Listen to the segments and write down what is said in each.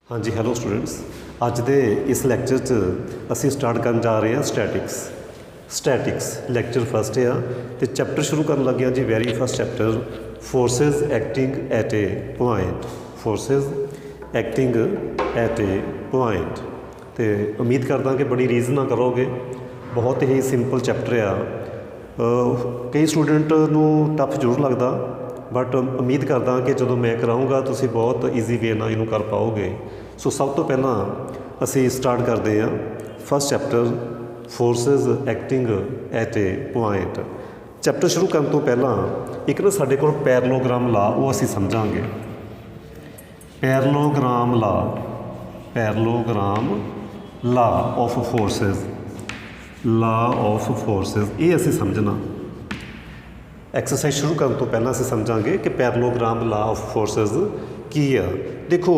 हाँ जी, hello students. अज दे इस lecture च असी स्टार्ट करन जा रहे हैं स्टैटिक्स लैक्चर फस्ट है तो चैप्टर शुरू कर लगे हैं जी। Very first chapter forces acting at a point. Forces acting at a point. तो उम्मीद करदा कि बड़ी रीज़ ना करोगे। बहुत ही सिंपल चैप्टर आ। कई स्टूडेंट नूं टफ जरूर लगता, बट उम्मीद करदा कि जो मैं कराऊँगा तुसीं बहुत ईजी वे नाल इहनूं कर पाओगे। सो सब तो पहला असी स्टार्ट करते हैं first chapter forces acting at a point. Chapter शुरू करने तो पहला एक ना साडे कोल पैरलोग्राम ला वो असी समझांगे। Parallelogram law of forces, law of forces ये असी समझना। एक्सरसाइज शुरू करने तो पहला असी समझांगे कि पैरलोग्राम ला ऑफ फोर्सेस की है। देखो,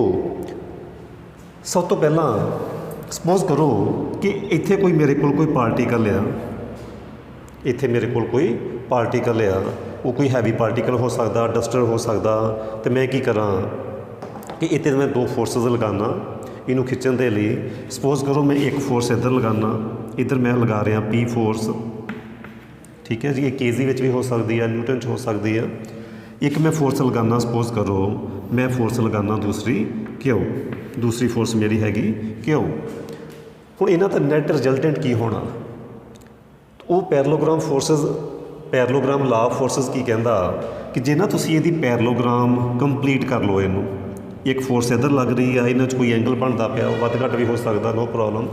सब तो पहला सपोज करो कि इत्थे कोई मेरे को कोई पार्टिकल आ, इत्थे मेरे को कोई पार्टिकल आ, वो कोई हैवी पार्टिकल हो सकता, डस्टर हो सकता। तो मैं की करा कि इत्थे मैं दो फोर्सेस लगाना इनू खिंचण के लिए। सपोज करो मैं एक फोर्स इधर लगाना, इधर मैं लगा रहा पी फोर्स, ठीक है जी। ये केजी में भी हो सकती है, न्यूटन हो सकती है। एक मैं फोर्स लगाना, सपोज करो मैं फोर्स लगाना दूसरी क्यों, दूसरी फोर्स मेरी हैगी क्यों। हुण इन्हां दा नैट रिजल्टेंट की होना, वो parallelogram forces, parallelogram law of forces की कहता कि जे ना तुसीं इहदी पैरलोग्राम कंप्लीट कर लो। इनू एक फोर्स इधर लग रही है, इन्हां च कोई एंगल बनता पिया, वध घट भी हो सकता, नो प्रॉब्लम।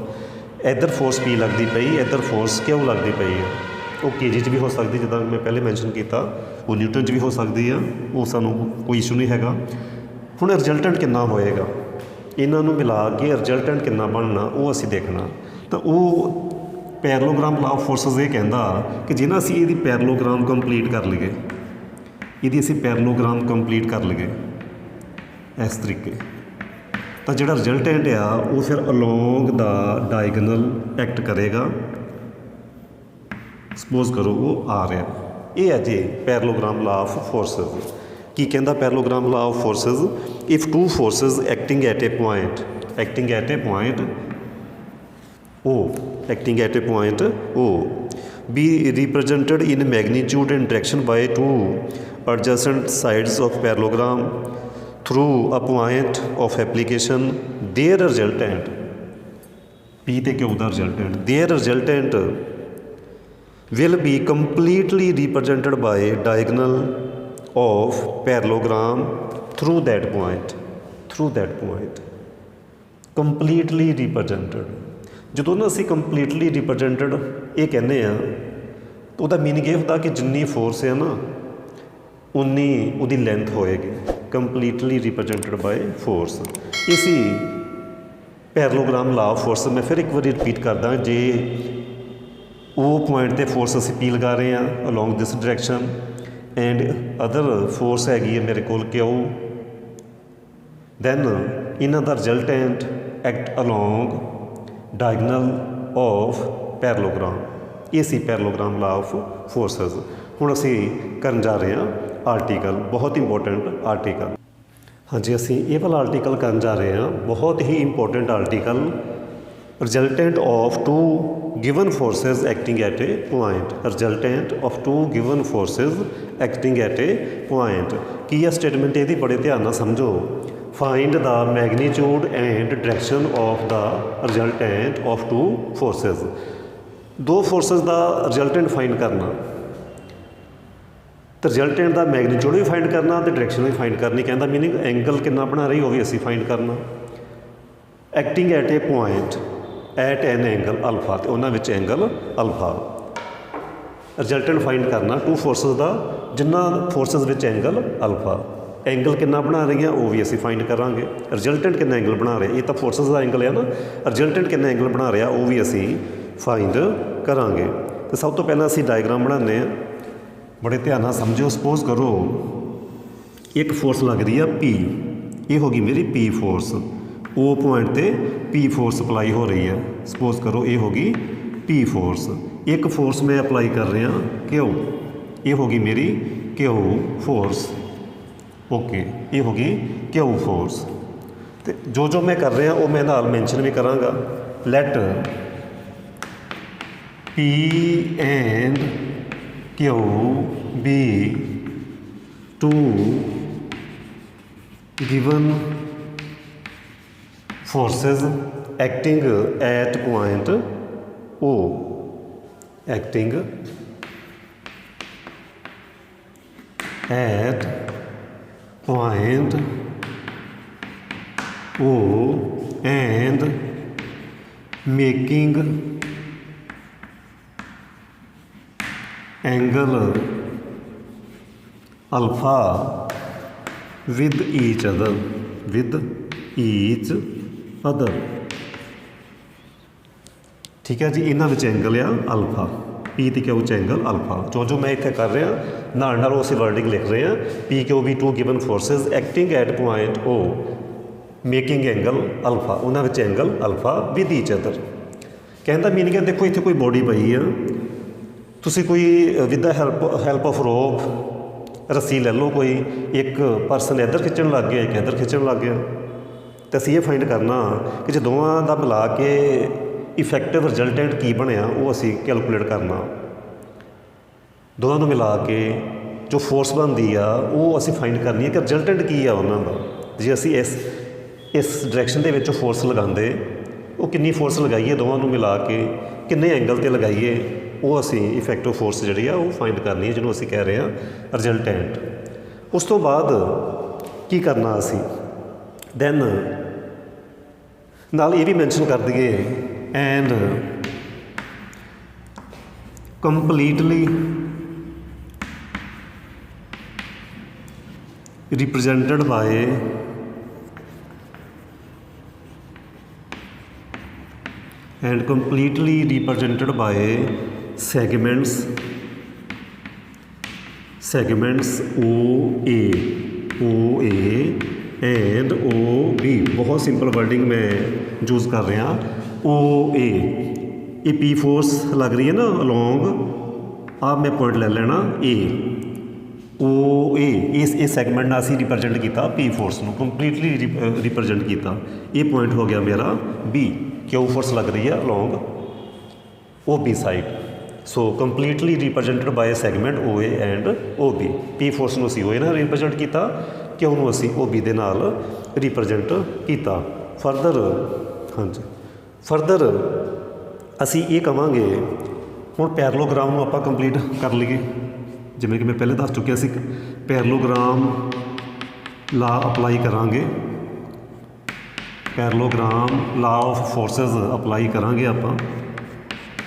इधर फोर्स पी लगती पई, इधर फोर्स क्यों लगती पई है, वो के जी भी हो सकती, जिदा मैं पहले मैंशन किया, वो न्यूटन भी हो सकती है, वो सानू कोई इशू नहीं हैगा। हुण रिजल्टेंट कितना होएगा, इन्हों मिला के रिजल्टेंट कितना बनना वो असी देखना। तो वो पैरलोग्राम ला ऑफ फोर्सेस ये कहता कि जिन्हें असी ये पैरलोग्राम कंप्लीट कर लीए, ये असी पैरलोग्राम कंप्लीट कर लीए इस तरीके, तो जो रिजल्टेंट आ वो फिर अलोंग द डायगनल एक्ट करेगा। सपोज करो वो आ रहा, ये है जी पैरलोग्राम ला ऑफ फोर्सेस। की कहता parallelogram law of forces, if two forces acting at a point, acting at a point O, acting at a point O be represented in magnitude and direction by two adjacent sides of parallelogram through a point of application, their resultant P ते Q दा resultant, their resultant will be completely represented by diagonal of parallelogram through that point, through that point, completely represented। जो ना असी completely represented ये कहने आ, तो उसका meaning ये होता कि जिन्नी फोर्स है ना उन्नी उदी लेंथ होएगी, completely represented by force। इसी पैरलोग्राम ला ऑफ फोर्स मैं फिर एक बार रिपीट करदा, जे वो पॉइंट ते फोर्स असी पी लगा रहे हैं along this direction and other force हैगी है मेरे को क्यू, दैन इन्हां दा resultant act along diagonal of parallelogram. ये सी पैरलोग्राम ला ऑफ फोर्सेस। हुण असी करन जा रहे हैं आर्टिकल, बहुत इंपॉर्टेंट आर्टिकल। हाँ जी, असी ये वाला आर्टिकल करन जा रहे हैं, बहुत ही important article. Resultant of two given forces acting at a point, resultant of two given forces acting at a point. की है स्टेटमेंट यदि बड़े ध्यान नाल समझो। Find the magnitude and direction of the resultant of two forces. दो forces का resultant find करना, तो रिजल्टेंट का मैग्नीट्यूड भी फाइंड करना, तो डायरेक्शन भी फाइंड करनी। कहता मीनिंग एंगल कितना बना रही वो भी असी फाइंड करना। Acting at a point at an angle alpha, तो उन्होंने एंगल अल्फा। रिजल्टेंट फाइंड करना टू फोर्सेस का, जिन्ना फोर्सेस विच एंगल अल्फा। एंगल कितना बना रही है वो भी असी फाइंड करांगे। रिजल्टेंट कितना एंगल बना रहे, ये तो फोर्सेस का एंगल है ना, रिजल्टेंट कितना एंगल बना रहा वो भी असी फाइंड करांगे। तो सब तो पहला असी डायग्राम बनाने, बड़े ध्यान नाल समझो। सपोज करो एक फोर्स लग रही है पी, ये होगी मेरी पी फोर्स, ओ पॉइंट ते पी फोर्स अप्लाई हो रही है। सपोज करो ये होगी पी फोर्स, एक फोर्स मैं अप्लाई कर रहा क्यू, ये होगी मेरी क्यू फोर्स। ओके, ये होगी क्यू फोर्स। तो जो मैं कर रहा वो मैं नाल मैंशन भी कराँगा। Let P and Q be two given forces acting at point O, acting at point O and making angle alpha with each other, with each other। ठीक है जी, इन्हां विच एंगल आ अल्फा, पी ते क्यू च एंगल अल्फा। जो मैं इत्थे कर रहा नाल उस वर्डिंग लिख रहे हैं, P Q be two given forces acting at point O making angle alpha, उन्हां विच angle alpha with each other. कहने का मीनिंग है, देखो इत्थे कोई बॉडी पई है, तुसी कोई with the help of rope रस्सी ले लो, कोई एक परसन इधर खिंचण लग गया, एक इधर खिंचण लग गया, तो असीं ये फाइंड करना कि जो दोवां दा मिला के इफैक्टिव रिजल्टेंट की बनया वो असी कैलकुलेट करना। दोनों को मिला के जो फोर्स बनती आ वो असी फाइंड करनी है कि रिजल्टेंट की है उन्होंने का। जे असी इस डायरैक्शन दे विच फोर्स लगाते वो कितनी फोर्स लगाइए, दोनों को मिला के किन्ने एंगल ते लगाइए, वो असी इफैक्टिव फोर्स जी वो फाइंड करनी है, जिन्होंने असी कह रहे हैं रिजल्टेंट। उस तो बाद की करना असी दैन नाल ये भी मैंशन कर दिए and completely represented bye segments OA and OB। बहुत सिंपल वर्डिंग मैं यूज़ कर रहा, OA ये P फोर्स लग रही है ना अलॉन्ग, आप मैं पॉइंट ले लेना A, OA इस सैगमेंट ने असी रिप्रजेंट किया P फोर्स को, कंप्लीटली रिप्रजेंट किया। ये पॉइंट हो गया मेरा B, Q फोर्स लग रही है along OB side. So completely represented by segment OA and OB। P force को असी OA नाल रिप्रजेंट किया, Q को असी OB दे नाल रिप्रजेंट किया। फरदर हाँ जी, फरदर असी ये कहांगे हुण पैरेललोग्राम को आपां कंप्लीट कर लीए। जिवें कि मैं पहले दस चुकिया सी, पैरेललोग्राम ला अपलाई करांगे, पैरेललोग्राम ला ऑफ फोर्सेस अपलाई करांगे आपां,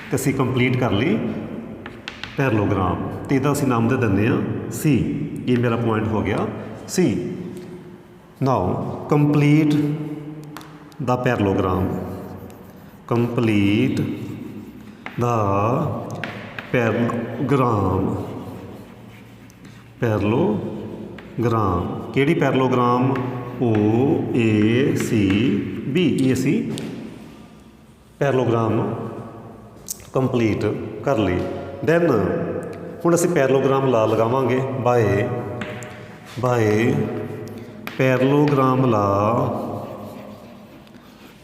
तो असी कंप्लीट कर ली पैरेललोग्राम। तो इसका असी नाम दे दिंदे आ C। ये मेरा पॉइंट हो गया C। Now complete the parallelogram, complete the parallelogram, parallelogram केड़ी पैरेललोग्राम OACB। ये असी पैरेललोग्राम कंप्लीट कर ली। दैन हुण असी पैरेललोग्राम ला लगावांगे by parallelogram law,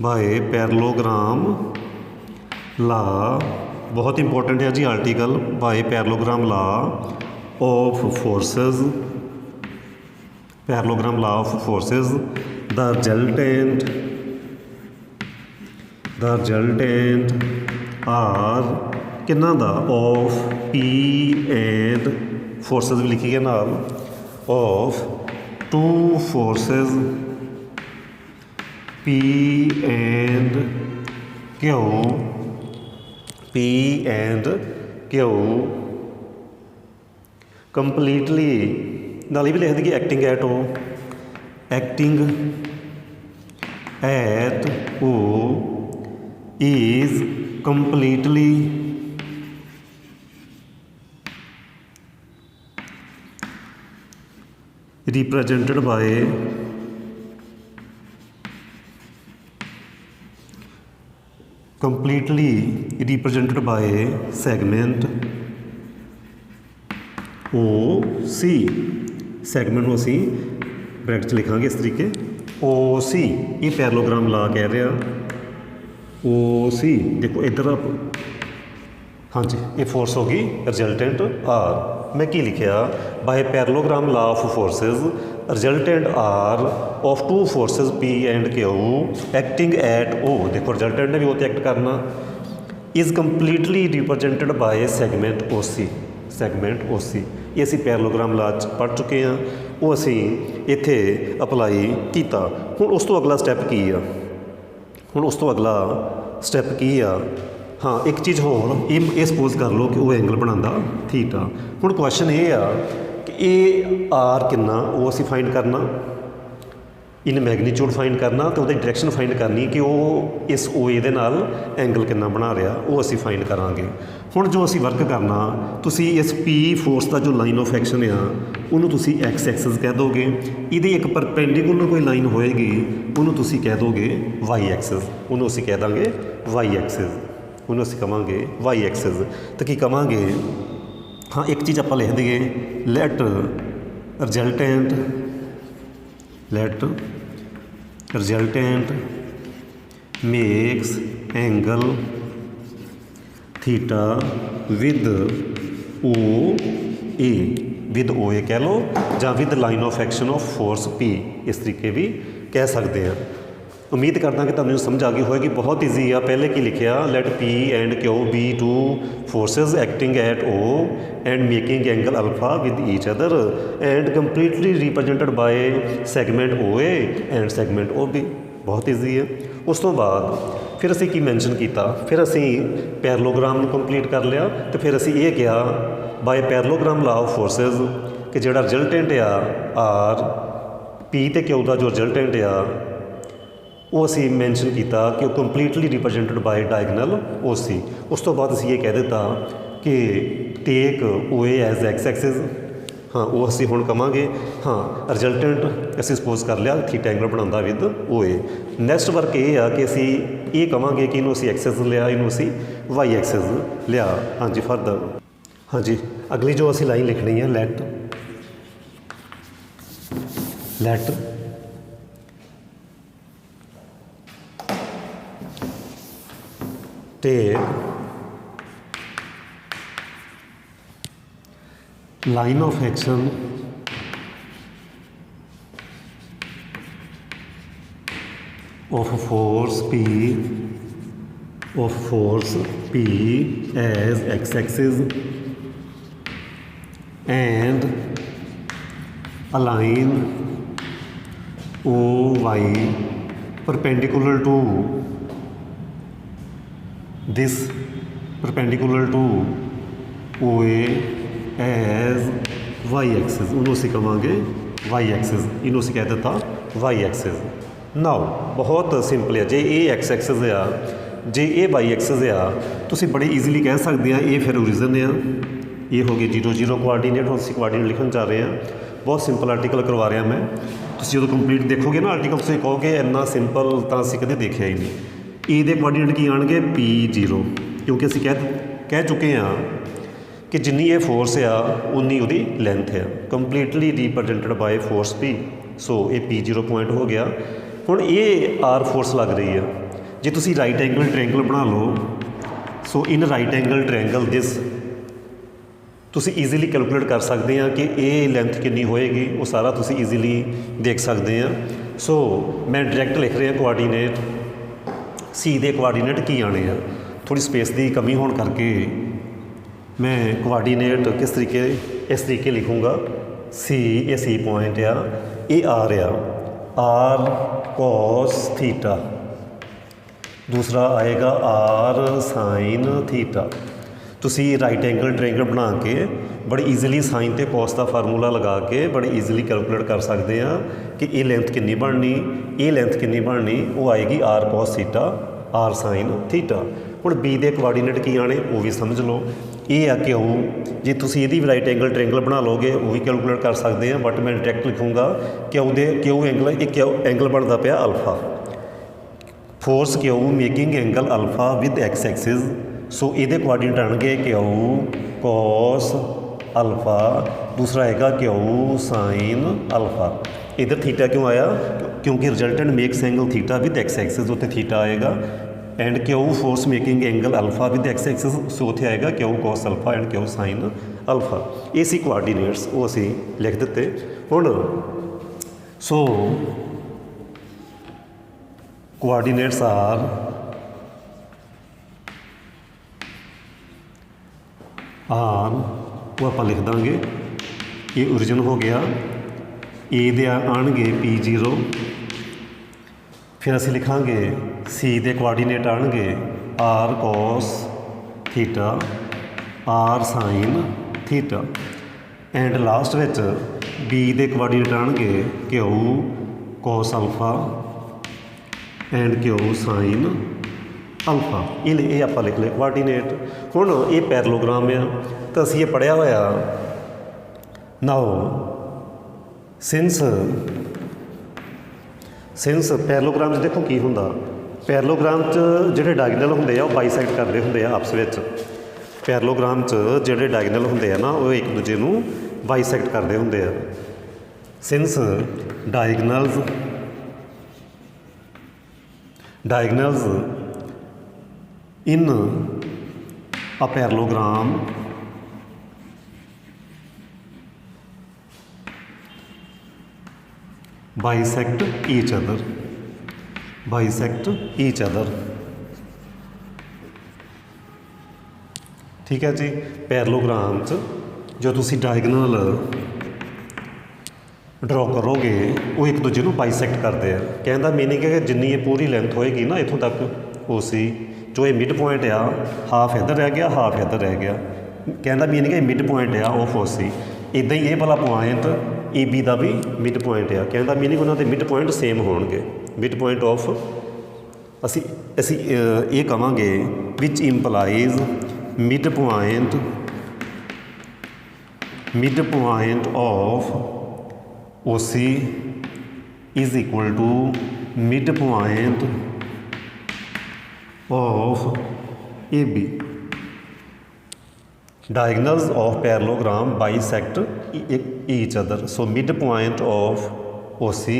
by parallelogram law बहुत इंपॉर्टेंट है जी article, by parallelogram law of forces, parallelogram law of forces the resultant R किन्ना दा ऑफ P एंड फोर्सेस भी लिखी गया नाल, of two forces P and Q, P and Q completely नाल भी लिख दी acting at O, acting at O is completely represented by segment OC। Segment को असी ब्रैकेट च लिखांगे इस तरीके ओ सी, ये पैरेललोग्राम ला कह रहा ओ सी, देखो इधर हाँ जी, ये फोर्स होगी रिजल्टेंट आर। मैं की लिखिया by parallelogram law of forces resultant R of two forces P and Q acting at O, देखो रिजल्टेंट ने भी वो एक्ट करना, is completely represented by segment O C, segment O C. ये असी पैरेललोग्राम ला पढ़ चुके हैं, वो असी इत्थे अप्लाई किया। हुण उस तो अगला स्टैप की आ, हुण उस तो अगला स्टैप की आ, हाँ एक चीज़ होर, ये सपोज कर लो कि वो एंगल बनाता थीटा। हुण क्वेश्चन ये आ कि ये आर किन्ना वो असी फाइंड करना, इन मैगनीट्यूड फाइंड करना, तो वो डायरैक्शन फाइंड करनी कि वो इस ओ ए दे नाल एंगल किन्ना बना रहा, वो असी फाइंड करांगे। हुण जो असी वर्क करना, तुसी इस पी फोर्स का जो लाइन ऑफ एक्शन आ उन्होंने तुसी एक्स एक्सिस कह दोगे, ये एक परपेंडिकुलर कोई लाइन होएगी उन्होंने तुसी कह दोगे वाई एक्सिस, उन्होंने असी कह देंगे वाई एक्सिस, उन्होंने असी कहांगे वाई एक्सिस। तो की कहांगे, हाँ एक चीज़ आप लिख दिए, let resultant, let resultant makes angle theta with O A, with O A कह लो, या with line of action of force P, इस तरीके भी कह सकते हैं। उम्मीद करदा कि तुहानूं समझ आ गई होएगी, बहुत ईजी आ। पहले की लिखिया, let P and Q be two forces acting at O and making angle alpha with each other and completely represented by segment O A and segment O B. बहुत ईजी है। उस तो बाद फिर असी की मैंशन किया, फिर असी पैरेललोग्राम कंप्लीट कर लिया, तो फिर असी ये कहा by parallelogram law of forces कि जिहड़ा रिजल्टेंट आ आर पी ते क्यू का जो रिजल्टेंट आ वो असी मैंशन किया कि वो कंप्लीटली रिप्रजेंटेड बाय डायगनल ओ सी। उस तो बाद असी ये कह दिता कि टेक ओ ए एज एक्स एक्सिस, हाँ वो असी हुण कहांगे, हाँ रिजल्टेंट असी सपोज कर लिया थीटा एंगल बनाता with O A. Next work ये आ कि असी ये कहांगे कि इनू असी एक्सिस लिया, इनू असी वाई एक्सिस लिया। हाँ जी फर्दर, हाँ जी अगली जो असी लाइन लिखनी है, let take line of action of force P as x axis and align OY perpendicular to this, perpendicular to OA as y axis, उन्होंने असी कहांगे y axis, इन्हों असी कह दिता y axis। नाउ बहुत सिंपल है, जे ये एक्स एक्सिस आ, जे ये वाई एक्सिस आ, तुसी बड़े ईजीली कह सकते हैं ये फिर ओरिजन आ, ये हो गए 0 0 कोआर्डीनेट, हम असी कोआर्डीनेट लिखन जा रहे हैं। बहुत सिंपल आर्टिकल करवा रहा मैं, तुसी जो कंप्लीट देखोगे ना आर्टिकल, तुसी कहोगे इन्ना सिंपल तो असी कदे देखा ही नहीं। ए दे कोआर्डीनेट की आएंगे P0, क्योंकि असी कह चुके हैं कि जिन्नी ये फोर्स आ उन्नी उहदी लेंथ है, completely represented by force P। सो ये P0 पॉइंट हो गया। हुण ये आर फोर्स लग रही है, जे तुसी राइट एंगल ट्रायंगल बना लो, so in right angle triangle this तुसी ईजीली कैलकुलेट कर सकते हैं कि ये लेंथ कितनी होएगी, वो सारा तुसी ईजीली देख सकते हैं। सो मैं डायरैक्ट लिख रहा कोआर्डीनेट, सी दे कोआर्डीनेट की आने हैं, थोड़ी स्पेस की कमी होने करके मैं कोआर्डीनेट किस तरीके, इस तरीके लिखूँगा, सी ये सी पॉइंट आ, ये आर आर कॉस थीटा, दूसरा आएगा आर साइन थीटा। तुसी राइट एंगल ट्रायंगल बना के बड़ी ईजीली साइन ते कॉस का फार्मूला लगा के बड़े ईजीली कैलकुलेट कर सकते हैं कि ये लेंथ कितनी बननी, ये लेंथ कितनी बननी, वो आएगी R cos theta R sine theta. हुण बी दे कोआर्डीनेट की आने वो भी समझ लो, ये आ क्यू, जे तुसी यदि भी राइट एंगल ट्रायंगल बना लोगे वो भी कैलकुलेट कर सकते हैं, बट मैं डायरैक्ट लिखूँगा क्यू एंगल, एक एंगल बनता पाया alpha, force Q making angle alpha with X axis. So ये कोआर्डीनेट आएंगे क्यू कॉस अल्फा, दूसरा आएगा क्यू साइन अल्फा। इधर थीटा क्यों आया, क्योंकि resultant makes angle theta with X axis, उत्थे थीटा आएगा and Q force making angle alpha with X axis, so उत्थे आएगा Q cos alpha and Q sine alpha. ये सी कोआर्डीनेट्स, वो असी लिख दिते। हुण सो कोआर्डीनेट्स आर वो आप लिख देंगे, ये ओरिजिन हो गया। ए दे आएंगे P0, फिर असी लिखांगे सी दे कोआर्डीनेट आएंगे R cos theta, R sine theta, and last विच बी दे कोआर्डीनेट आएंगे Q cos alpha and Q sine alpha. ये आप लिख ले कोआर्डीनेट। हुण ये पैरेललोग्राम आ, तो असीं ये पढ़िया होया। नाउ सिंस पैरेललोग्राम देखो की हुंदा, पैरेललोग्राम जिहड़े डायगनल हुंदे आ बाईसैक्ट करदे हुंदे आ आपस विच। पैरेललोग्राम जिहड़े डायगनल हुंदे आ ना वो एक दूजे नूं बाईसैक्ट करदे हुंदे आ। Since diagonals in a parallelogram bisect each other, ठीक है जी। पैरेललोग्राम जो तुसी डायगनल ड्रॉ करोगे वो एक दूजे को बाईसैक्ट करते हैं। कहने का मीनिंग है कि जिन्नी ये पूरी लेंथ होएगी ना इत्थों तक वो सी, जो ये मिड पॉइंट आ हाफ इधर रह गया, हाफ इधर रह गया। कहने का मीनिंग है मिड पॉइंट आ वो फोसी। इदा ही ये वाला पॉइंट ए बी का भी मिड पॉइंट आ। कहने का मीनिंग उन्होंने मिड पॉइंट सेम होणगे। मिड पॉइंट ऑफ असी ये कहांगे which implies mid point of OC is equal to midpoint of AB. Diagonals of parallelogram bisect each other. So midpoint of OC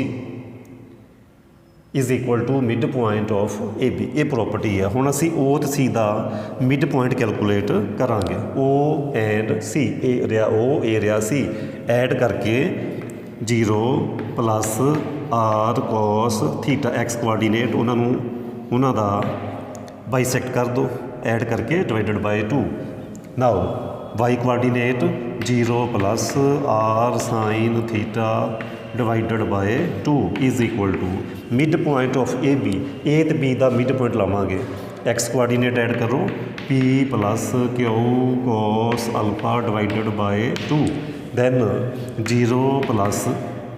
is equal to midpoint of AB. ये property है। हुण असी O ते C का mid point calculate करांगे। O and C, ए रहा O, ए रहा C, ऐड करके 0 plus R cos theta X coordinate उन्होंने का बाईसैक्ट कर दो, ऐड करके divided by 2। Now Y coordinate 0 plus R sine theta divided by 2 is equal to mid point of A B. A तो B का mid point लावांगे, x coordinate add करो P plus Q cos alpha divided by 2, then 0 plus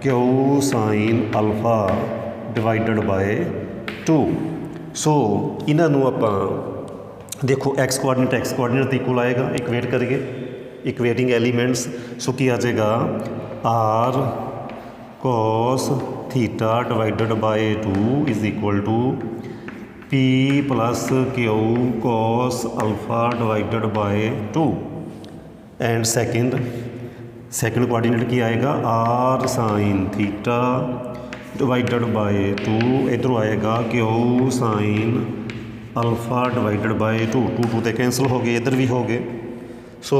Q sine alpha divided by 2। So इन्हों आप देखो X coordinate equal आएगा, equate करिए equating elements. So की आ जाएगा R cos theta divided by 2 is equal to P plus Q cos alpha divided by 2, and second coordinate की आएगा R sine theta divided by 2, इधरों आएगा Q sine alpha divided by 2, 2 तो cancel हो गए, इधर भी हो गए। सो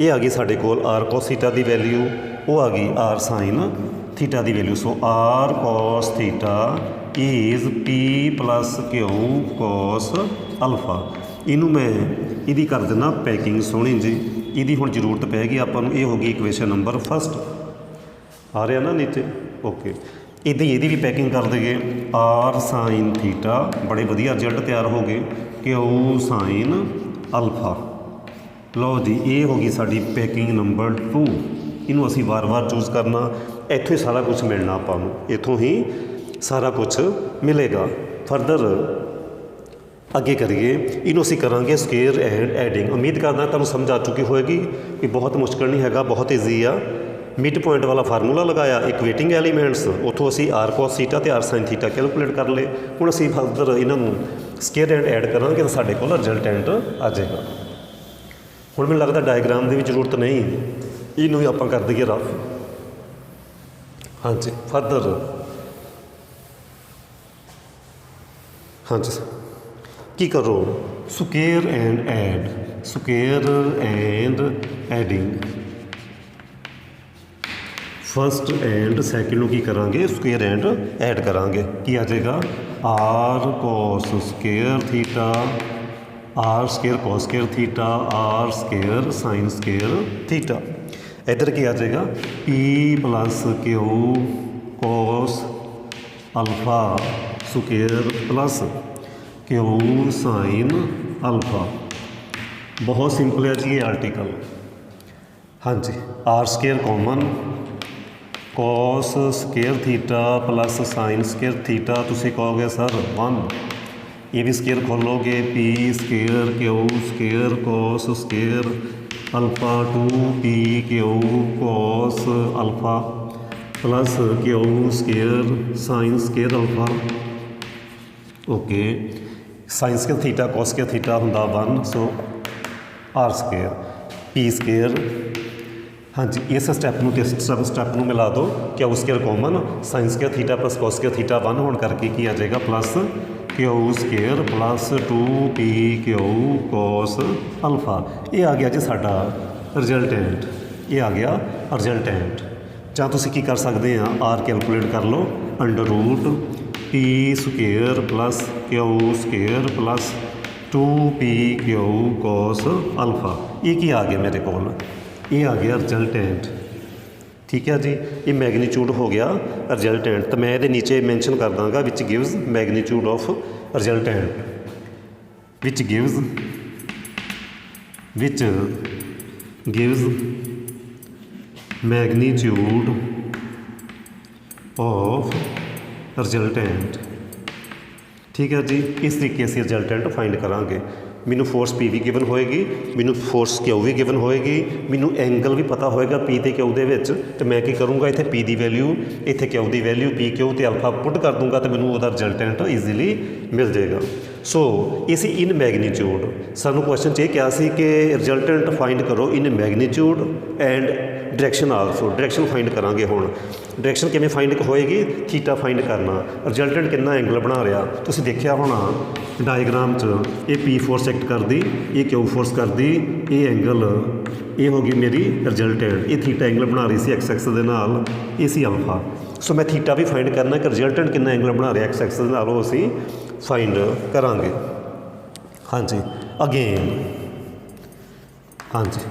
ये आ गई साढ़े कोल आर कॉस थीटा की वैल्यू, वो आ गई आर साइन थीटा की value. So R cos theta is P plus Q cos alpha. इनू मैं इहदी कर देना पैकिंग सोहनी जी, इहदी हुण जरूरत पैगी आपां नूं। ये होगी इक्वेशन नंबर फस्ट, आ रहा ना नीचे, ओके। इदां ही भी पैकिंग कर देंगे आर साइन थीटा, बड़े वधिया रिजल्ट तैयार हो गए, क्यू साइन अल्फा। लो जी ये होगी साड़ी पैकिंग नंबर 2। इनू असी बार बार चूज़ करना, इत्थों ही सारा कुछ मिलना आपां नूं, इत्थों ही सारा कुछ मिलेगा। फरदर अगे करिए इनू असी करांगे स्केयर एंड एडिंग। उम्मीद करदा तुहानूं समझ आ चुकी होएगी कि बहुत मुश्किल नहीं हैगा, बहुत ईजी आ। मिड पॉइंट वाला फार्मूला लगाया, इक्वेटिंग एलीमेंट्स, उतों असी आर कॉस थीटा ते आर साइन थीटा कैलकुलेट कर ले। हुण असी फरदर इन्हों स्केयर एंड ऐड करांगे तो साडे कोल रिजल्टेंट आ जाएगा। हुण मैनूं लगदा डायग्राम की भी जरूरत नहीं, इनू ही आपां कर दईए रफ। हाँ जी, फरदर हाँ जी की करो square and add square and adding first and second ਨੂੰ ਕੀ ਕਰਾਂਗੇ ਸਕੁਏਅਰ ਐਂਡ ਐਡ ਕਰਾਂਗੇ ਕੀ ਆ ਜਾਏਗਾ r cos square theta r square cos square theta r square sin square theta ਇੱਧਰ ਕੀ ਆ ਜਾਏਗਾ p plus q cos alpha square plus q sin alpha ਬਹੁਤ ਸਿੰਪਲ ਹੈ ਜੀ ਇਹ ਆਰਟੀਕਲ ਹਾਂਜੀ r square common cos square theta plus sine square theta ਤੁਸੀਂ ਕਹੋਗੇ ਸਰ 1 ਇਹ ਵੀ ਸਕੁਏਅਰ ਖੋਲੋਗੇ p square q square cos square alpha 2p q cos alpha plus q square sign square alpha okay sign square theta cos square theta ਹੁੰਦਾ 1 ਸੋ r square p square हाँ जी इस step में किस step में मिला दो क्या square common sine square theta plus cos square theta 1 होने करके की आ जाएगा plus Q square plus 2p Q cos alpha ये आ गया जी साडा रिजल्टेंट ये आ गया रिजल्टेंट ਜਾਂ ਤੁਸੀਂ ਕੀ ਕਰ ਸਕਦੇ ਆ r ਕੈਲਕੂਲੇਟ ਕਰ ਲਓ under route p square plus q square plus 2p q cos alpha ਇਹ ਕੀ ਆ ਗਿਆ ਮੇਰੇ ਕੋਲ ਇਹ ਆ ਗਿਆ ਰਿਜ਼ਲਟੈਂਟ ਠੀਕ ਹੈ ਜੀ ਇਹ ਮੈਗਨੀਚਿਊਡ ਹੋ ਗਿਆ ਰਿਜ਼ਲਟੈਂਟ ਤਾਂ ਮੈਂ ਇਹਦੇ ਨੀਚੇ ਮੈਂਸ਼ਨ ਕਰ ਦਾਂਗਾ which gives magnitude of resultant which gives magnitude of resultant ਠੀਕ ਹੈ ਜੀ ਇਸ ਤਰੀਕੇ ਅਸੀਂ ਰਿਜ਼ਲਟੈਂਟ ਫਾਈਂਡ ਕਰਾਂਗੇ ਮੈਨੂੰ ਫੋਰਸ ਪੀ ਵੀ ਗਿਵਨ ਹੋਏਗੀ ਮੈਨੂੰ ਫੋਰਸ ਕਿਊ ਵੀ ਗਿਵਨ ਹੋਏਗੀ ਮੈਨੂੰ ਐਂਗਲ ਵੀ ਪਤਾ ਹੋਏਗਾ ਪੀ ਅਤੇ ਕਿਊ ਦੇ ਵਿੱਚ ਅਤੇ ਮੈਂ ਕੀ ਕਰੂੰਗਾ ਇੱਥੇ ਪੀ ਦੀ ਵੈਲਿਊ ਇੱਥੇ ਕਿਊ ਦੀ ਵੈਲਿਊ ਪੀ ਕਿਊ ਅਤੇ ਅਲਫਾ ਪੁੱਟ ਕਰ ਦੂੰਗਾ ਅਤੇ ਮੈਨੂੰ ਉਹਦਾ ਰਿਜ਼ਲਟੈਂਟ ਈਜ਼ੀਲੀ ਮਿਲ ਜਾਏਗਾ ਸੋ ਇਸ ਇਨ ਮੈਗਨੀਚਿਊਡ ਸਾਨੂੰ ਕੁਐਸਚਨ 'ਚ ਇਹ ਕਿਹਾ ਸੀ ਕਿ ਰਿਜ਼ਲਟੈਂਟ ਫਾਈਂਡ ਕਰੋ in magnitude and direction also direction find ਕਰਾਂਗੇ ਹੁਣ ਡਾਇਰੈਕਸ਼ਨ ਕਿਵੇਂ ਫਾਈਂਡ ਹੋਏਗੀ ਥੀਟਾ ਫਾਈਂਡ ਕਰਨਾ ਰਿਜ਼ਲਟੈਂਟ ਕਿੰਨਾ ਐਂਗਲ ਬਣਾ ਰਿਹਾ ਤੁਸੀਂ ਦੇਖਿਆ ਹੋਣਾ ਡਾਇਗਰਾਮ 'ਚ ਇਹ ਪੀ ਫੋਰਸ ਐਕਟ ਕਰਦੀ ਇਹ ਕਿਊ ਫੋਰਸ ਕਰਦੀ ਇਹ ਐਂਗਲ ਇਹ ਹੋ ਗਈ ਮੇਰੀ ਰਿਜ਼ਲਟੈਂਟ ਇਹ ਥੀਟਾ ਐਂਗਲ ਬਣਾ ਰਹੀ ਸੀ ਐਕਸ ਐਕਸ ਦੇ ਨਾਲ ਇਹ ਸੀ ਅਲਫਾ ਸੋ ਮੈਂ ਥੀਟਾ ਵੀ ਫਾਈਂਡ ਕਰਨਾ ਕਿ ਰਿਜ਼ਲਟੈਂਟ ਕਿੰਨਾ ਐਂਗਲ ਬਣਾ ਰਿਹਾ ਐਕਸ ਐਕਸ ਦੇ ਨਾਲ ਉਹ ਅਸੀਂ ਫਾਈਂਡ ਕਰਾਂਗੇ ਹਾਂਜੀ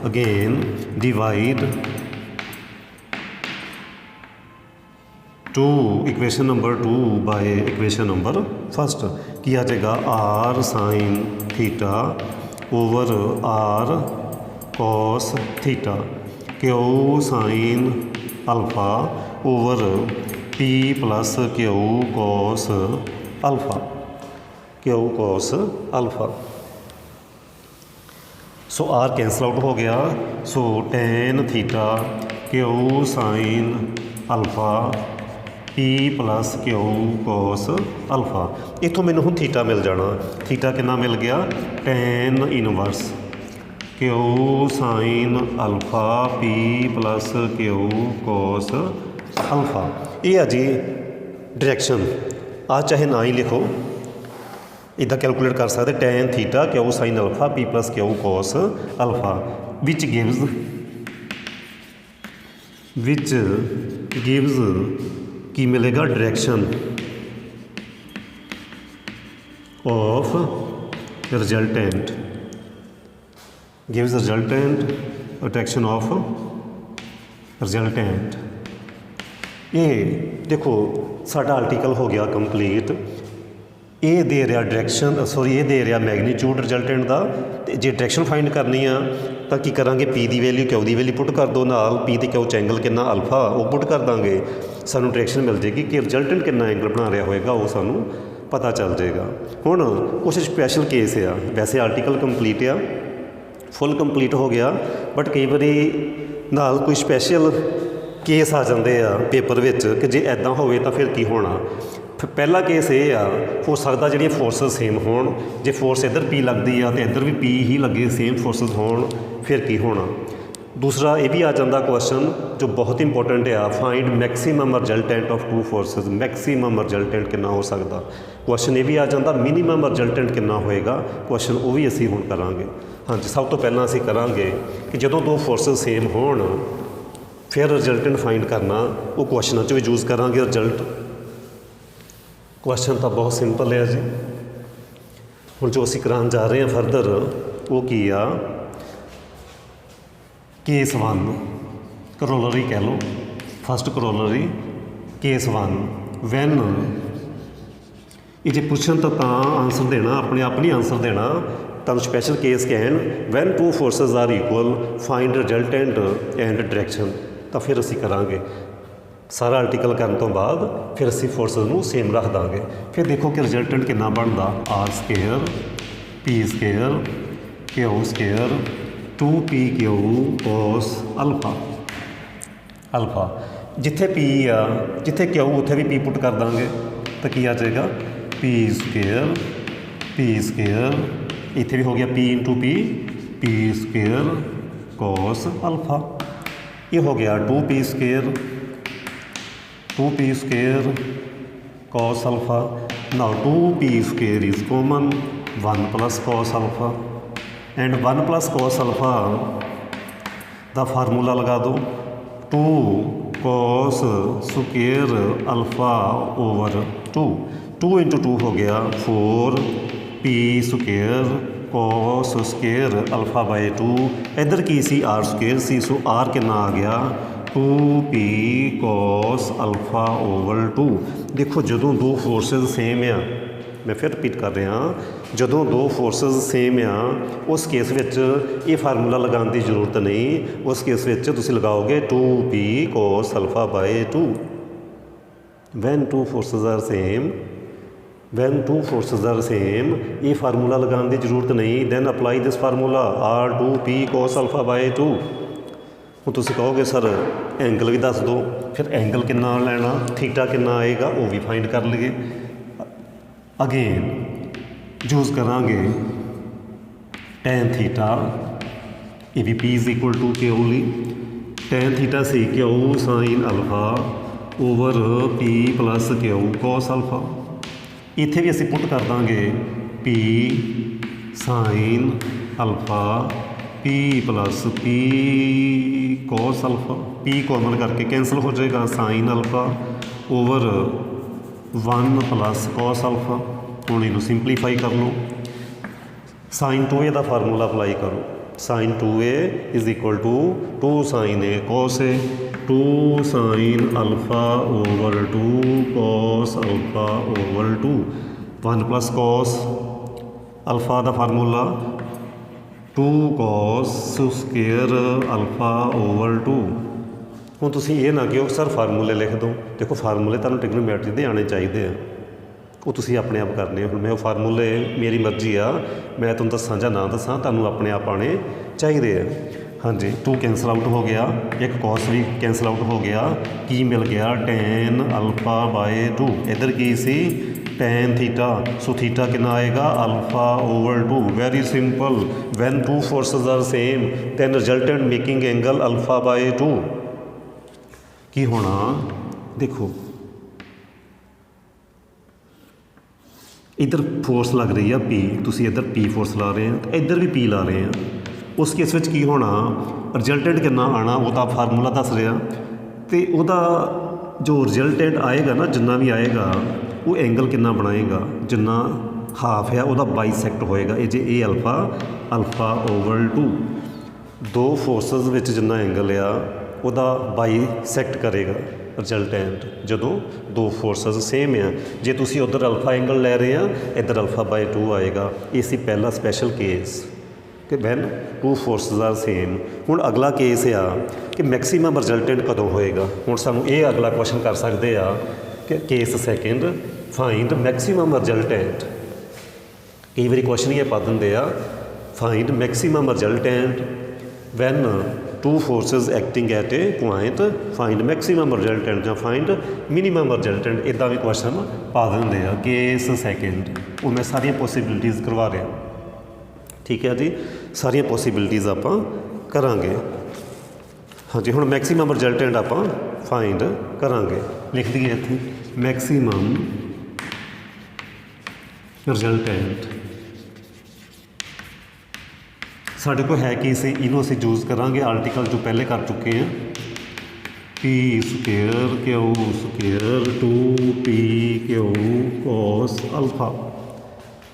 again divide to equation number 2 by equation number 1 की आ जाएगा r sine theta over r cos theta q sine alpha over p plus Q cos alpha so r cancel out हो गया so tan theta q sine alpha p plus Q cos alpha इतों मैनू हुण theta मिल जाना theta कितना मिल गया tan inverse Q sine alpha p plus Q cos alpha ये है जी डायरैक्शन आ चाहे ना ही लिखो इदा कैलकुलेट कर सकते tan theta q sine alpha p plus Q cos alpha which gives की मिलेगा direction of resultant gives resultant direction of resultant ये देखो साडा आर्टिकल हो गया कंप्लीट ये दे रहा डायरेक्शन सॉरी ये दे रहा मैगनीच्यूड रिजल्टेंट का तो जे डायरेक्शन फाइंड करनी आ तो की करांगे पी की वैल्यू क्यू की वैल्यू पुट कर दो नाल पी तो क्यू च एंगल कितना अल्फा वो पुट कर देंगे सानू डायरेक्शन मिल जाएगी कि रिजल्टेंट कितना एंगल बना रहा होएगा वो सानू पता चल जाएगा हुण कुछ स्पैशल केस आ वैसे आर्टिकल कंप्लीट आ फुल कंप्लीट हो गया बट कई बारी नाल कोई स्पैशल केस आ जाते हैं पेपर में कि जे ऐदा हो तो फिर की होना पहला केस ये आ हो सकता जी फोर्सिस सेम होण जे फोर्स इधर पी लगती है तो इधर भी पी ही लगे सेम फोर्सिस होण फिर की होना दूसरा ये भी आ जाता क्वेश्चन जो बहुत इंपॉर्टेंट है, find maximum resultant of two forces. Maximum resultant कितना हो सकता, क्वेश्चन ये भी आ जाता। मिनीमम रिजल्टेंट कितना होएगा, क्वेश्चन वो भी असी हुण करांगे। हाँ जी, सब तो पहला असी करांगे कि जदों दो फोर्सेस सेम होण फिर रिजल्टेंट फाइंड करना, वो क्वेश्चनों भी यूज़ करांगे रिजल्ट। क्वेश्चन तो बहुत सिंपल है जी। हुण जो असी करान जा रहे हैं फरदर वो की आ, केस 1 करोलरी कह लो, फस्ट करोलरी केस 1 वैन ये जो पुछन तो आंसर देना, अपने आप नहीं आंसर देना, तुम स्पैशल केस कहन when two forces are equal find resultant and direction. तो फिर असी करांगे सारा आर्टिकल करने तो बाद फिर असी फोर्सेस नूं सेम रख देंगे। फिर देखो कि रिजल्टेंट कितना बनता, R square P square Q square 2pq cos alpha. Alpha जिथे पी आ जिथे क्यू उत्थे भी पी पुट कर देंगे तो की आ जाएगा पी स्केयर इत्थे भी हो गया P into P square cos alpha. ये हो गया 2p square cos alpha. Now 2p square is common 1 plus cos alpha and 1 plus cos alpha का फार्मूला लगा दो 2 cos square alpha over 2 into 2 हो गया 4p square cos square alpha by 2। इधर की सी आर स्क्वेयर सी, सो आर कितना आ गया 2p cos अल्फा ओवर 2। देखो जदों दो फोर्सेस सेम आ, मैं फिर रिपीट कर रहा, जदों दो फोर्सेस सेम आ उस केस विच ये फार्मूला लगाने की जरूरत नहीं। उस केस विच तुसीं लगाओगे 2p cos alpha by 2। When two forces are same ये फार्मूला लगाने की जरूरत नहीं। Then apply this formula R 2p cos alpha by 2। ਹੁਣ ਤੁਸੀਂ कहोगे सर एंगल भी दस दो, फिर एंगल कितना लेना, थीटा कितना आएगा वो भी फाइंड कर लिए। अगेन यूज़ करांगे टैन थीटा, ये भी P is equal to Q ली टैन थीटा सी Q sine alpha over P plus Q cos alpha. इत्थे भी असी पुट कर देंगे P sine alpha P plus P cos alpha. P common करके कैंसल हो जाएगा sine alpha over 1 plus cos alpha. हुण इनू सिंपलीफाई कर लो, साइन 2a का फार्मूला अप्लाई करो, sine 2a is equal to 2 sine A cos A 2 sine alpha over 2 cos alpha over 2 1 plus cos alpha का formula 2 cos square alpha over 2। ਹੁਣ ਤੁਸੀਂ ਇਹ ਨਾ ਕਿਹੋ ਸਰ ਫਾਰਮੂਲੇ ਲਿਖ ਦਿਓ। ਦੇਖੋ ਫਾਰਮੂਲੇ ਤੁਹਾਨੂੰ ਟ੍ਰਿਗਨੋਮੈਟਰੀ ਦੇ ਆਉਣੇ ਚਾਹੀਦੇ ਆ, ਉਹ ਤੁਸੀਂ ਆਪਣੇ ਆਪ ਕਰਨੇ। ਹੁਣ ਮੈਂ ਉਹ ਫਾਰਮੂਲੇ ਮੇਰੀ ਮਰਜ਼ੀ ਆ, ਮੈਂ ਤੁਹਾਨੂੰ ਦੱਸਾਂ ਜਾਂ ਨਾ ਦੱਸਾਂ, ਤੁਹਾਨੂੰ ਆਪਣੇ ਆਪ ਆਉਣੇ ਚਾਹੀਦੇ ਆ। ਹਾਂਜੀ 2 कैंसल आउट हो गया, एक cos भी कैंसल आउट हो गया, की मिल गया tan अल्फा बाय 2। इधर की सी tan थीटा, सो थीटा कितना आएगा alpha over 2। Very simple, when two forces are same then resultant making angle alpha by 2। की होना देखो इधर फोर्स लग रही है पी, तुसी इधर पी फोर्स ला रहे हैं, इधर भी पी ला रहे हैं। उस केस में की होना रिजल्टेंट कितना आना वो तो फार्मूला दस रहा, तो वह जो रिजल्टेंट आएगा ना जिन्ना भी आएगा वो एंगल कितना बनाएगा, जिन्ना हाफ है वह बाईसैक्ट होएगा। ये जे ए अल्फा अल्फा ओवर 2 दो फोर्सेस विच जिन्ना एंगल आ वह बाईसैक्ट करेगा रिजल्टेंट जदों दो फोर्सेस सेम आ। जे तुसी उधर अल्फा एंगल लै रहे हैं इधर अल्फा बाय 2 आएगा। ये सी पहला स्पैशल केस कि when two forces are same. हुण अगला केस आ कि मैक्सीमम रिजल्टेंट कदों होएगा। हुण सानूं ये अगला क्वेश्चन कर सकते आ कि case second find maximum resultant. कई बार क्वेश्चन ये पा देंगे आ find maximum resultant when two forces acting at a point find maximum resultant या फाइंड मिनीमम रिजल्टेंट। इदा भी क्वेश्चन पा देंगे आ। केस सैकेंड वो मैं सारिया पॉसिबिलिटीज़ करवा रहा, ठीक है जी, सारिया पॉसिबिलिटीज़ आप करांगे। हाँ जी, हुण मैक्सीमम रिजल्टेंट आपां फाइंड करांगे। लिख दईए इत्थे मैक्सीमम रिजल्टेंट साढ़े को है कि इनू असीं यूज़ करांगे आर्टिकल जो पहले कर चुके हैं, P square q square 2p cos alpha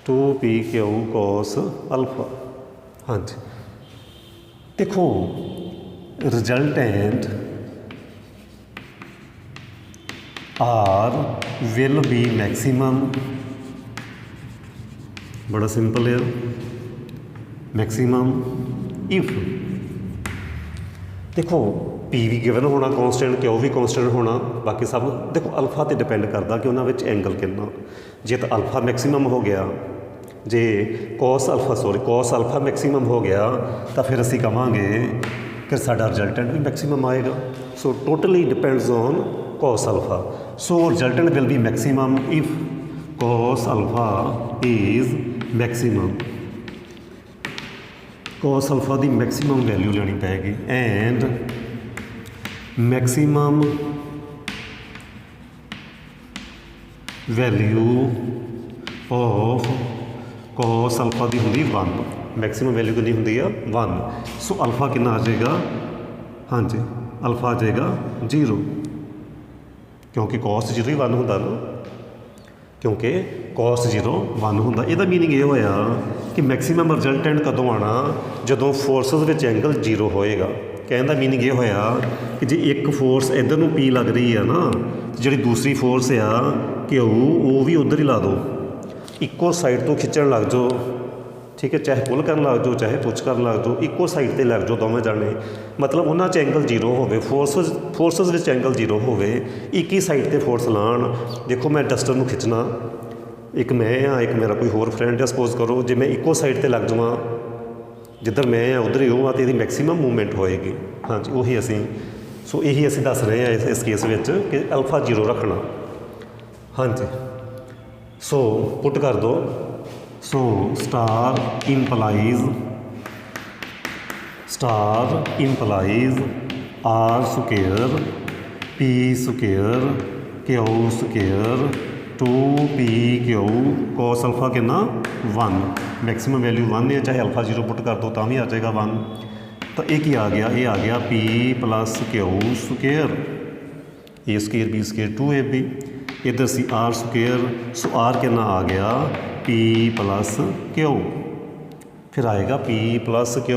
2p cos alpha. हाँ जी, देखो resultant R will be maximum, बड़ा सिंपल है, मैक्सीमम इफ देखो पी भी गिवन होना कॉन्सटेंट, क्यू भी कॉन्सटेंट होना, बाकी सब देखो अल्फा ते डिपेंड करता कि उन्होंने एंगल कितना, जे तो अल्फा मैक्सीमम हो गया, जे कॉस अल्फा मैक्सीमम हो गया तो फिर असी कहांगे कि साडा रिजल्टेंट भी मैक्सीमम आएगा। So totally depends on cos alpha. So resultant will be maximum if cos alpha is maximum. Cos alpha की मैक्सीमम वैल्यू लेनी पैगी and maximum value of cos alpha की होंगी 1, मैक्सीमम वैल्यू कितनी होंगी है 1। सो अल्फा कितना आ जाएगा, हाँ जी अल्फा आ जाएगा 0, क्योंकि कॉस 0 ही 1 होंदा ना, क्योंकि कॉस 0 1 होंदा। इहदा मीनिंग ये होया कि मैक्सीमम रिजल्टेंट कदों आना, जदों फोर्सेस विच एंगल 0 होएगा। कहने का मीनिंग ये होया कि जे एक फोर्स इधर नूं पी लग रही है ना, जी दूसरी फोर्स आ कि वो भी उधर ही ला दो, इक्को साइड तो खिंचण लग जाओ, ठीक है, चाहे पुल कर लग जाओ चाहे पुछ कर लग जाओ, इक्को साइड पर लग जाओ दोवें जाने, मतलब उन्हां च एंगल 0 होवे, फोर्सेस विच एंगल 0 होवे, एक ही साइड पर फोर्स लाण। देखो मैं डस्टर नूं खिंचना, एक मैं हाँ एक मेरा कोई होर फ्रेंड है, सपोज करो जे मैं इक्को साइड पर लग जावां, जिधर मैं हाँ उधर ही हो, तो यदि मैक्सीमम मूवमेंट होएगी। हाँ जी उही असी सो यही असी दस रहे हैं इस केस में कि अल्फा 0 रखना। हाँ जी सो पुट कर दो, so star implies r square p square q square 2p cos alpha कितना 1, मैक्सीमम वैल्यू 1 है, चाहे अल्फा 0 पुट कर दो तो भी आ जाएगा 1। तो एक ही आ गया, ये आ गया p + q square a square b square 2ab, इधर सी आर स्क्वेयर, सो आर कितना आ गया p + q, फिर आएगा p + q।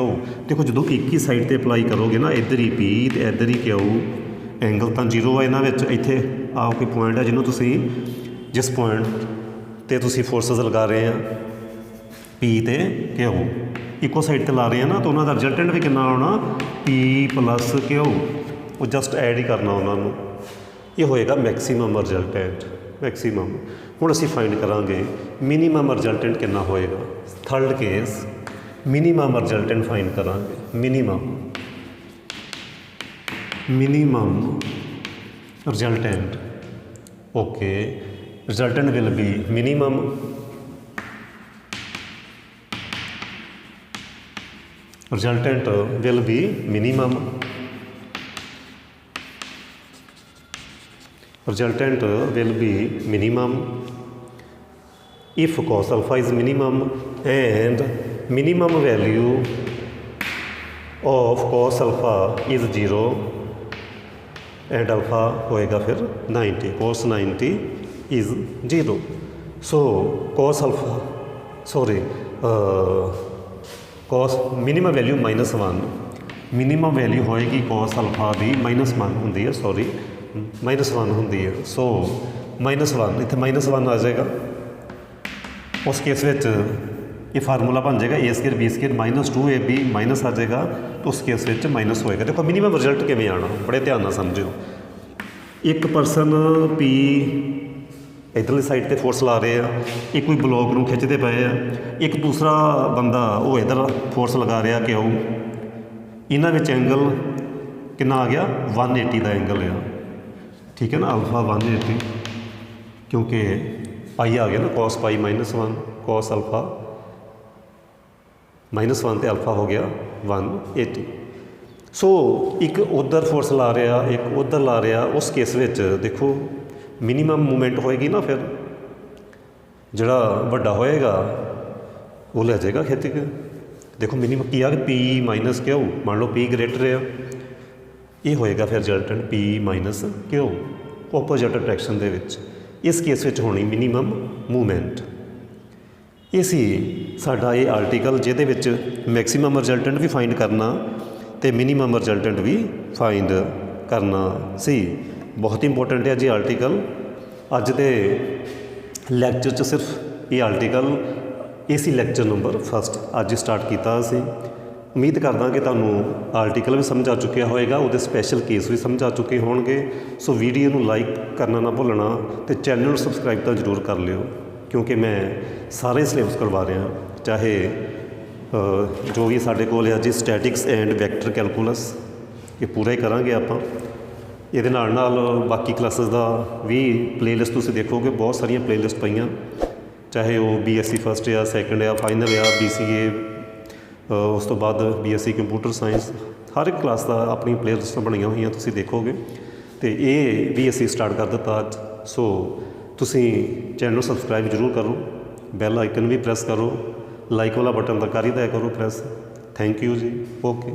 देखो जो एक ही साइड पर अप्लाई करोगे ना, इधर ही p तो इधर ही q, एंगल तो 0 है इन्होंने, इतने आ कोई पॉइंट है जिन्होंने तुसी जिस पॉइंट ते तुसी फोर्सेस लगा रहे हैं पी ते क्यू, इक्को साइड ते ला रहे हैं ना, तो उन्होंने रिजल्टेंट भी कितना आना p + क्यू, वो जस्ट ऐड ही करना उन्होंने, ये होएगा मैक्सीमम रिजल्टेंट। मैक्सीमम हुण असीं फाइंड करांगे मिनीमम रिजल्टेंट कितना होएगा। Third case minimum resultant find करांगे, minimum resultant, okay resultant will be minimum resultant will be minimum, resultant will be minimum if cos alpha is minimum and minimum value of cos alpha is 0 and alpha होएगा फिर 90, cos 90 is 0। so cos alpha cos minimum value -1, minimum value होएगी cos alpha की -1 होंदी है, -1 होंदी है। सो -1 इत्थे -1 आ जाएगा, उस केस में ये फार्मूला बन जाएगा a² b² -2ab माइनस आ जाएगा, तो उस केस में माइनस होएगा। देखो मिनीमम रिजल्ट किमें आना, बड़े ध्यान नाल समझो। एक परसन p इधरली साइड पर फोर्स ला रहे हैं, एक कोई ब्लॉक नूं खिंचते पे है, एक दूसरा बंदा वो इधर फोर्स लगा रहा कि इन्हां विच एंगल कितना आ गया 180 का एंगल है, ठीक है ना, अल्फा 180, क्योंकि पाई आ गया ना, कॉस पाई -1 कॉस अल्फा -1 तो अल्फा हो गया 180। ਸੋ ਇੱਕ ਉਧਰ ਫੋਰਸ ਲਾ ਰਿਹਾ, ਇੱਕ ਉਧਰ ਲਾ ਰਿਹਾ, ਉਸ ਕੇਸ ਵਿੱਚ ਦੇਖੋ ਮਿਨੀਮਮ ਮੂਵਮੈਂਟ ਹੋਏਗੀ ਨਾ, ਫਿਰ ਜਿਹੜਾ ਵੱਡਾ ਹੋਏਗਾ ਉਹ ਲੈ ਜਾਏਗਾ ਖਿੱਚ ਕੇ। ਦੇਖੋ ਮਿਨੀਮਮ ਕੀ ਆ ਕਿ ਪੀ ਮਾਈਨਸ ਕਿਊ, ਮੰਨ ਲਓ ਪੀ ਗ੍ਰੇਟਰ ਆ, ਇਹ ਹੋਏਗਾ ਫਿਰ ਰਿਜ਼ਲਟੈਂਟ ਪੀ ਮਾਈਨਸ ਕਿਊ ਓਪੋਜਿਟ ਡਾਇਰੈਕਸ਼ਨ ਦੇ ਵਿੱਚ। ਇਸ ਕੇਸ ਵਿੱਚ ਹੋਣੀ ਮਿਨੀਮਮ ਮੂਵਮੈਂਟ। ਇਹ ਸੀ ਸਾਡਾ ਇਹ ਆਰਟੀਕਲ, ਜਿਹਦੇ ਵਿੱਚ ਮੈਕਸੀਮਮ ਰਿਜ਼ਲਟੈਂਟ ਵੀ ਫਾਈਂਡ ਕਰਨਾ ਅਤੇ ਮਿਨੀਮਮ ਰਿਜ਼ਲਟੈਂਟ ਵੀ ਫਾਈਂਡ ਕਰਨਾ ਸੀ। ਬਹੁਤ ਇੰਪੋਰਟੈਂਟ ਹੈ ਜੀ ਆਰਟੀਕਲ। ਅੱਜ ਦੇ ਲੈਕਚਰ 'ਚ ਸਿਰਫ ਇਹ ਆਰਟੀਕਲ, ਇਹ ਸੀ ਲੈਕਚਰ ਨੰਬਰ 1 ਅੱਜ ਸਟਾਰਟ ਕੀਤਾ ਅਸੀਂ। ਉਮੀਦ ਕਰਦਾ ਕਿ ਤੁਹਾਨੂੰ ਆਰਟੀਕਲ ਵੀ ਸਮਝ ਆ ਚੁੱਕਿਆ ਹੋਏਗਾ, ਉਹਦੇ ਸਪੈਸ਼ਲ ਕੇਸ ਵੀ ਸਮਝ ਆ ਚੁੱਕੇ ਹੋਣਗੇ। ਸੋ ਵੀਡੀਓ ਨੂੰ ਲਾਈਕ ਕਰਨਾ ਨਾ ਭੁੱਲਣਾ ਅਤੇ ਚੈਨਲ ਨੂੰ ਸਬਸਕ੍ਰਾਈਬ ਤਾਂ ਜ਼ਰੂਰ ਕਰ ਲਿਓ, ਕਿਉਂਕਿ ਮੈਂ ਸਾਰੇ ਸਿਲੇਬਸ ਕਰਵਾ ਰਿਹਾ, ਚਾਹੇ ਜੋ ਵੀ ਸਾਡੇ ਕੋਲ ਹੈ ਜੀ ਸਟੈਟਿਕਸ ਐਂਡ ਵੈਕਟਰ ਕੈਲਕੂਲਸ, ਇਹ ਪੂਰਾ ਹੀ ਕਰਾਂਗੇ ਆਪਾਂ। ਇਹਦੇ ਨਾਲ ਨਾਲ ਬਾਕੀ ਕਲਾਸਿਸ ਦਾ ਵੀ ਪਲੇਲਿਸਟ ਤੁਸੀਂ ਦੇਖੋਗੇ, ਬਹੁਤ ਸਾਰੀਆਂ ਪਲੇਲਿਸਟ ਪਈਆਂ, ਚਾਹੇ ਉਹ BSc ਫਸਟ ਆ, ਸੈਕਿੰਡ ਆ, ਫਾਈਨਲ ਆ, BCA, ਉਸ ਤੋਂ ਬਾਅਦ BSc ਕੰਪਿਊਟਰ ਸਾਇੰਸ, ਹਰ ਇੱਕ ਕਲਾਸ ਦਾ ਆਪਣੀ ਪਲੇਲਿਸਟਾਂ ਬਣਾਈਆਂ ਹੋਈਆਂ, ਤੁਸੀਂ ਦੇਖੋਗੇ। ਅਤੇ ਇਹ ਵੀ ਅਸੀਂ ਸਟਾਰਟ ਕਰ ਦਿੱਤਾ ਅੱਜ। ਸੋ ਤੁਸੀਂ ਚੈਨਲ ਨੂੰ ਸਬਸਕ੍ਰਾਈਬ ਜ਼ਰੂਰ ਕਰੋ, ਬੈਲ ਆਈਕਨ ਵੀ ਪ੍ਰੈਸ ਕਰੋ, ਲਾਈਕ ਵਾਲਾ ਬਟਨ ਤਾਂ ਕਰ ਹੀ ਦਿਆ ਕਰੋ ਪ੍ਰੈਸ। ਥੈਂਕ ਯੂ ਜੀ, ਓਕੇ।